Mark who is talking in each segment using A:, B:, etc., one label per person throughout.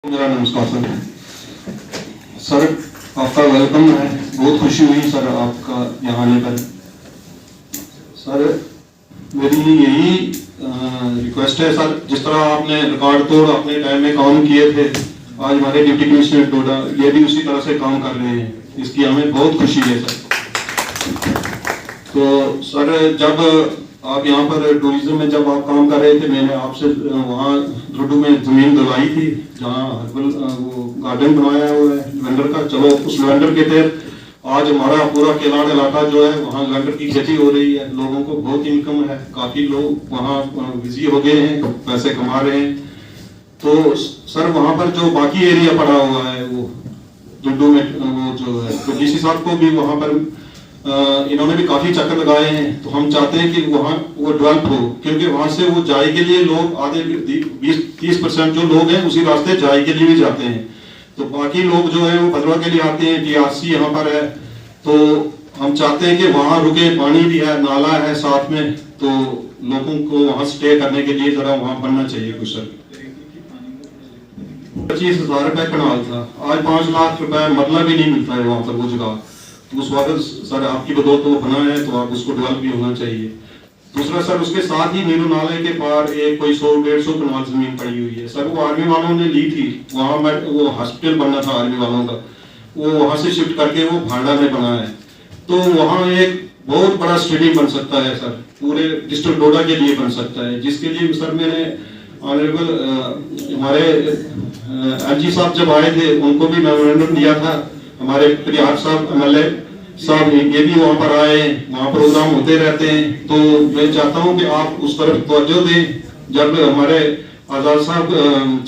A: मेरा नमस्कार सर। आपका वेलकम है, बहुत खुशी हुई सर आपका यहाँ आने पर। सर मेरी यही रिक्वेस्ट है सर, जिस तरह आपने रिकॉर्ड तोड़ अपने टाइम में काम किए थे, आज हमारे डिप्टी कमिश्नर डोडा ये भी उसी तरह से काम कर रहे हैं, इसकी हमें बहुत खुशी है सर। तो सर जब आप यहाँ पर टूरिज्म में जब आप काम कर रहे थे, मैंने आपसे वहाँ दुर्डू में जमीन दिलवाई थी जहाँ हर्बल वो गार्डन बनाया हुआ है लवेंडर का। चलो उस लवेंडर के तहत आज हमारा पूरा केलाड़ इलाका जो है वहाँ लवेंडर की खेती हो रही है, लोगों को बहुत इनकम है, काफी लोग वहाँ बिजी हो गए हैं, पैसे कमा रहे हैं। तो सर वहाँ पर जो बाकी एरिया पड़ा हुआ है वो दुर्डू में वो जो है, तो डीसी साहब को भी वहाँ पर इन्होंने भी काफी चक्कर लगाए हैं। तो हम चाहते हैं कि वहाँ वो डेवलप हो, क्योंकि वहाँ से वो जाए के लिए लोग आधे 20-30% जो लोग हैं उसी रास्ते जाए के लिए भी जाते हैं। तो बाकी लोग जो है वो भद्रवा के लिए आते हैं, टीआरसी यहाँ पर है। तो हम चाहते हैं कि वहाँ रुके, पानी भी है, नाला है साथ में, तो लोगों को वहाँ स्टे करने के लिए जरा वहाँ बनना चाहिए कुछ सर। 25,000 रुपए कनाल था, आज 5 लाख रुपए मरला भी नहीं मिलता है वहाँ पर वो जगह। तो उस वक्त सर आपकी बदौलत वो बना है, तो आप उसको डेवलप भी होना चाहिए। दूसरा सर उसके साथ ही नीरू नाले के पार एक कोई 100-150 कनाल जमीन पड़ी हुई है सर, वो आर्मी वालों ने ली थी। वहाँ वो हॉस्पिटल बनना था आर्मी वालों का, वो वहाँ से शिफ्ट करके वो भांडा में बना है। तो वहाँ एक बहुत बड़ा स्टेडियम बन सकता है सर, पूरे डिस्ट्रिक्ट डोडा के लिए बन सकता है, जिसके लिए सर मैंने ऑनरेबल हमारे एलजी साहब जब आए थे उनको भी मेमोरेंडम दिया था। हमारे प्रियार साहब एमएलए साहब ये भी वहाँ पर आए, वहाँ प्रोग्राम होते रहते हैं। तो मैं चाहता हूँ कि आप उस तरफ तवज्जो दें। जब हमारे आजाद साहब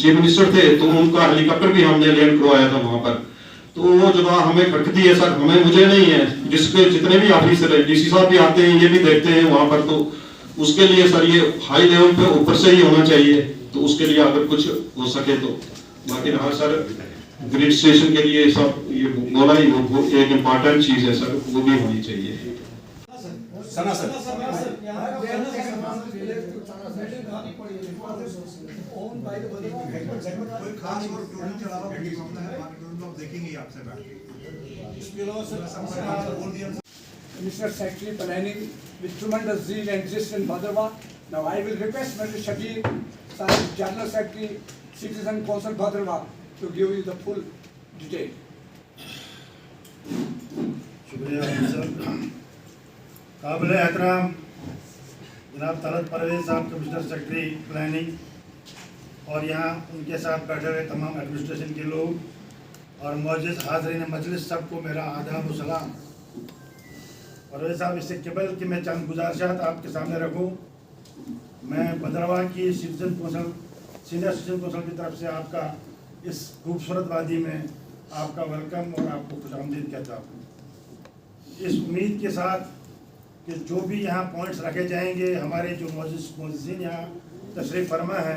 A: चीफ मिनिस्टर थे तो उनका हेलीकॉप्टर भी हमने लैंड करवाया था वहाँ पर। तो वो जगह हमें खटती है सर, हमें मुझे नहीं है, जिसके जितने भी ऑफिसर है, डीसी साहब भी आते हैं, ये भी देखते हैं वहाँ पर। तो उसके लिए सर ये हाई लेवल पे ऊपर से ही होना चाहिए, तो उसके लिए अगर कुछ हो सके तो। बाकी रहा सर ग्रिड स्टेशन के लिए सब ये बोला ही, वो एक इम्पोर्टेंट चीज है सर, वो भी होनी चाहिए।
B: सना सर कोई खास और टूरिज्म के अलावा कोई मामला है आप देखेंगे आपसे बैठ के इसके अलावा सर बोल दिया
C: Mr. Secretary Planning with tremendous zeal exists in Bhadrava. Now I will request Mr. Shakir, General Secretary, Citizen Council Bhadrava, to give you the full detail.
D: शुक्रिया सर। काबिल एहतराम जनाब तलत परवेज साहब कमिश्नर सेक्रेटरी प्लानिंग और यहाँ उनके साथ बैठे हुए तमाम एडमिनिस्ट्रेशन के लोग और मौजूद हाज़रीन मजलिस सबको मेरा आदाब व सलाम। परवेज साहब इससे केवल कि मैं चंद गुजारिशात आपके सामने रखूँ। मैं भद्रवा की citizen council senior citizen council की तरफ से आपका इस खूबसूरत वादी में आपका वेलकम और आपको खुशामदीद कहता हूँ, इस उम्मीद के साथ कि जो भी यहाँ पॉइंट्स रखे जाएंगे, हमारे जो मौजूद यहाँ तशरीफ़ फरमा है